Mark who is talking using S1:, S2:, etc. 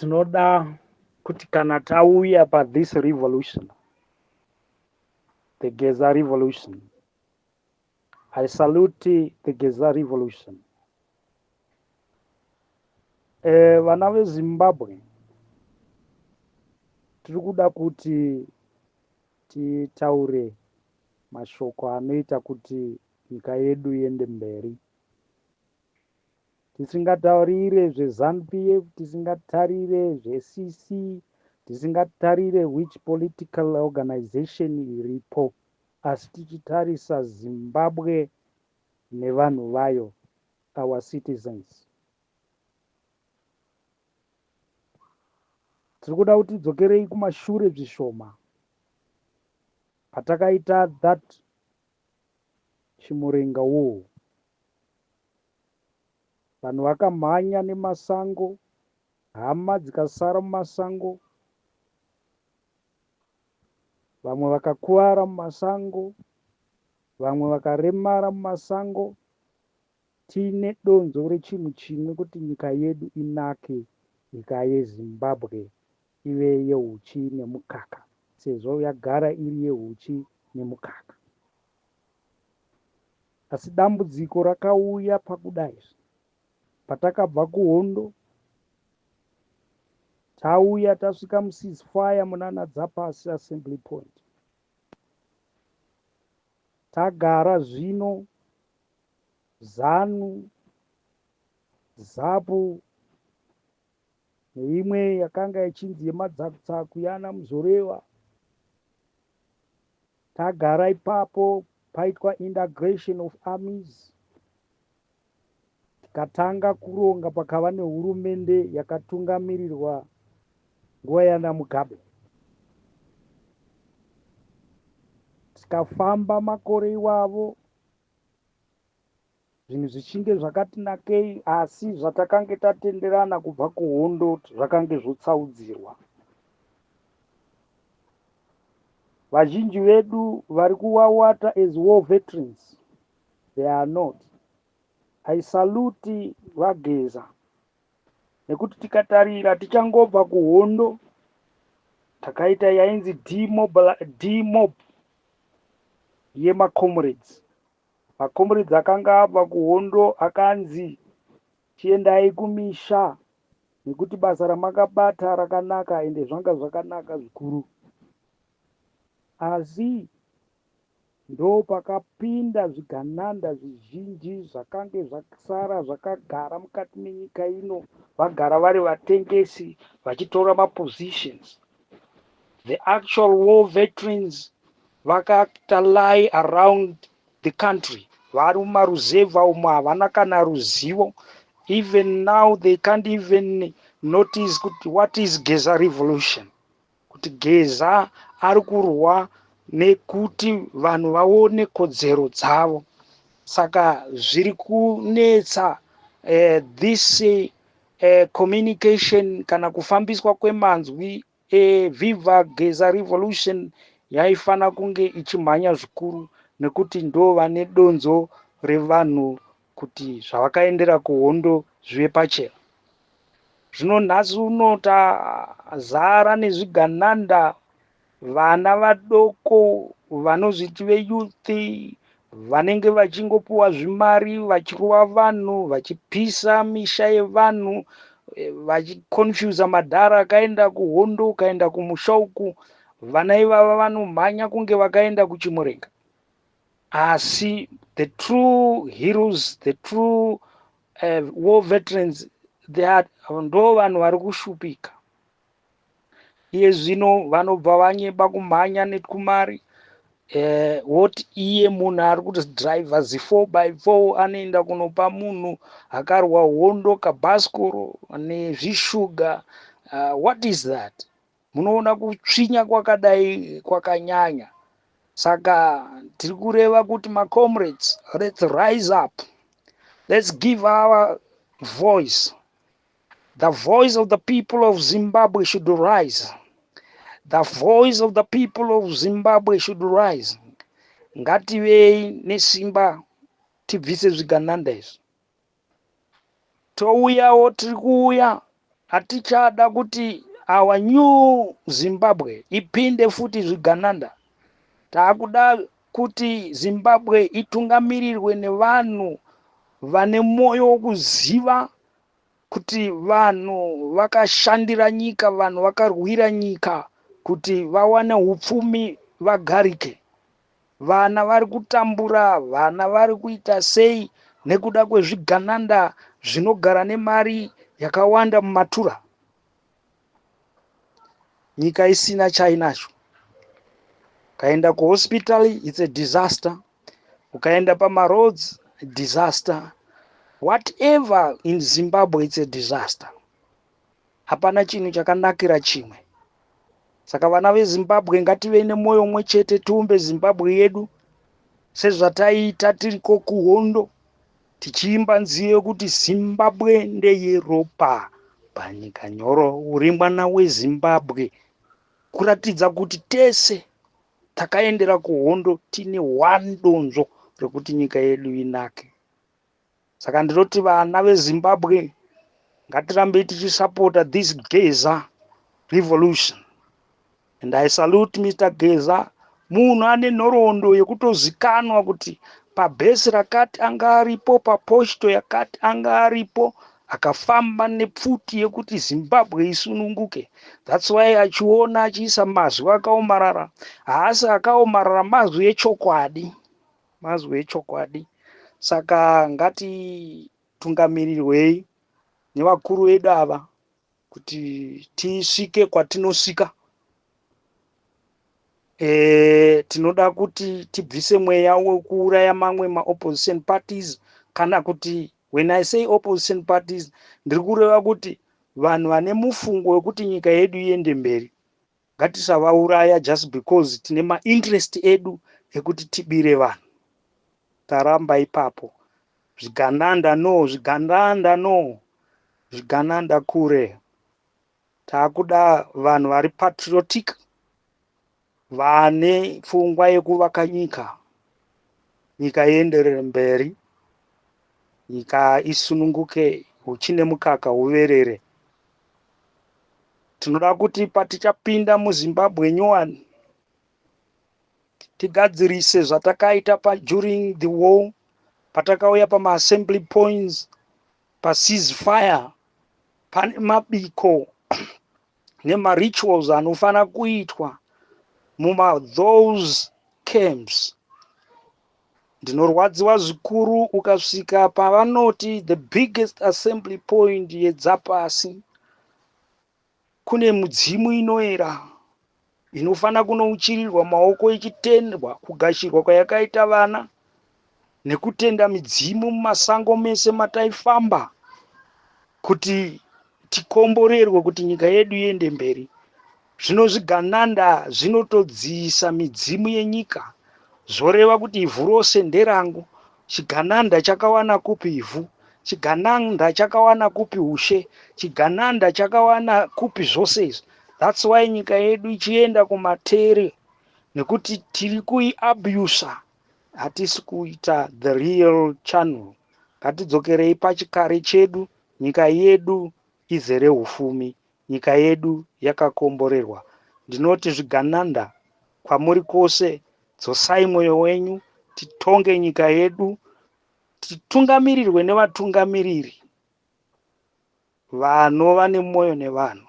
S1: tinoda kuti kana tauya this revolution, the Geza revolution, I salute the Geza revolution. Vana veZimbabwe tiri kuda kuti titaure mashoko anoita kuti nyika yedu iende mberi. Tisingataurire zveZANU-PF, tisingatarire zveCC, tisingatarire which political organization iripo, asi tichitarisa Zimbabwe nevanhu vayo, our citizens. Tiri kuda kuti tidzokerei kumashure zvishoma patakaita that Chimurenga war. Vanhu vakamhanya nemasango, hama dzikasara mumasango, vamwe vakakuwara mumasango, vamwe vakaremara mumasango. Tine donzo rechinhu chimwe kuti nyika yedu inake, nyika yeZimbabwe ive yehuchi nemukaka, sezvo yagara iri yehuchi nemukaka. Asi dambudziko rakauya pakudai. Patakabva kuhondo, tauya tasvika muceasefire munana Dzapasi assembly point. Tagara zvino ZANU, ZAPU neimwe yakanga ichinzi yemadzaku yana Muzoreva. Tagara ipapo paitwa integration of armies. Tikatanga kuronga, pakava nehurumende yakatungamirirwa nguva yana Mugabe. Tikafamba makore iwavo, zvinhu zvichinge zvakati nakei, asi zvatakange tatenderana kubva kuhondo zvakange zvotsaudzirwa. Vazhinji vedu vari kuwawata as war veterans, they are not. I salute vaGeza nekuti tikatarira tichangobva kuhondo takaita yainzi D-mob yemacomrades. Macomrades akanga abva kuhondo akanzi chiendai kumisha nekuti basa ramakabata rakanaka ende zvanga zvakanaka zvikuru. Asi ndo pakapinda zvigananda zvizhinji zvakange zvasara zvakagara mukati menyika ino, vagara vari vatengesi vachitora mapositions. The actual war veterans vakata lie around the country, vari mumaruzevha umo havana kana ruzivo. Even now they can't even notice kuti what is Geza revolution, kuti Geza ari kurwa nekuti vanhu vaone kodzero dzavo. Saka zviri kunetsa this communication kana kufambiswa kwemanzwi viva Geza revolution yaifana kunge ichimhanya zvikuru, nekuti ndo vane donzo revanhu kuti zvavakaendera kuhondo zvive pachena. Zvino nhasi uno tazara nezvigananda, vana vadoko vanozviti veyuthi vanenge vachingopuwa zvimari vachirova vanhu, vachipisa misha yevanhu, vachikonfyuza madhara akaenda kuhondo, ukaenda kumusha uku vana ivava vanomhanya kunge vakaenda kuChimurenga. Asi the true heroes, the true war veterans, ndo vanhu vari kushupika. Iye zvino vanobva vanyeba kumhanya nekumari. Woti iye munhu ari kuti driver zi4x4 anoenda kunopa munhu akarwa hondo kabhasikoro nezvishuga. What is that? Munoona kutsvinya kwakadai kwakanyanya. Saka tiri kureva kuti macomrades, let's rise up, let's give our voice. The voice of the people of Zimbabwe should rise. The voice of the people of Zimbabwe should rise. Ngativei nesimba tibvise zvigananda izvi. Touyawo tiri kuuya atichada kuti our new Zimbabwe ipinde futi zvigananda. Taakuda kuti Zimbabwe itungamirirwe nevanhu vane moyo wokuziva kuti vanhu vakashandira nyika, vanhu vakarwira nyika kuti vawane upfumi vagarike. Vana vari kutambura, vana vari kuita sei nekuda kwezvigananda zvinogara nemari yakawanda mumatura. Nyika isina chainacho. Ukaenda kuhospital, it's a disaster. Ukaenda pamaroads, disaster. Whatever in Zimbabwe, it's a disaster. Hapana chinhu chakanakira chimwe. Saka vana veZimbabwe ngative nemoyo umwe chete, tiumbe Zimbabwe yedu sezvataita tiriko kuhondo, tichiimba nziyo kuti Zimbabwe ndeyeropa panyika nyoro, uri mwana weZimbabwe, kuratidza kuti tese takaendera kuhondo tine donzvo rekuti nyika yedu inake. Saka ndinoti vana veZimbabwe ngatirambe tichisapota this Geza revolution. And I salute Mr. Geza, munhu ane nhoroondo yekutozikanwa kuti pabhesi rakati anga aripo, paposhto yakati anga aripo, akafamba nepfuti yekuti Zimbabwe isununguke. That's why achiona achiisa mazwi akaomarara, haasi akaomarara, mazwi echokwadi, mazwi echokwadi. Saka ngati tungamirirwei nevakuru vedu ava kuti tisvike kwatinosvika. Tinoda kuti tibvise mweya wekuuraya mamwe ma-opposition parties, kana kuti when I say opposition parties, ndiri kureva kuti vanhu vane mufungo wekuti nyika yedu iende mberi. Ngatisavauraya just because tine ma-interest edu ekuti tibire vanhu. Taramba ipapo. Zvigananda no, zvigananda no, zvigananda kure. Taakuda vanhu vari patriotic, vane pfungwa yekuvaka nyika. Nyika ienderere mberi, nyika isununguke, uchine mukaka uverere. Tinoda kuti patichapinda muZimbabwe nyowani, tigadzirise zvatakaita during the war, patakauya pama-assembly points, pa-ceasefire, pane mabiko nema-rituals anofana kuitwa those camps. Ndinorwadziwa zvikuru ukasvika pavanoti the biggest assembly point yeDzapasi, kune mudzimu inoera inofana kunouchirirwa maoko ichitendwa kugashirwa kwayakaita vana nekutenda midzimu mumasango mese mataifamba kuti tikomborerwe kuti nyika yedu iende mberi. Zvino zvigananda zvinotodziisa midzimu yenyika, zvoreva kuti ivhu rose nderangu. Chigananda chakawana kupi ivhu? Chigananda chakawana kupi ushe? Chigananda chakawana kupi zvose izvi? That's why nyika yedu ichienda kumatere, nekuti tiri kuiabusa, hatisi kuita the real channel. Ngatidzokerei pachikare chedu, nyika yedu izere ufumi, nyika yedu yakakomborerwa. Ndinoti zvigananda kwamuri kwose, dzosai mwoyo wenyu, titonge nyika yedu, titungamirirwe nevatungamiriri vanova nemwoyo nevanhu.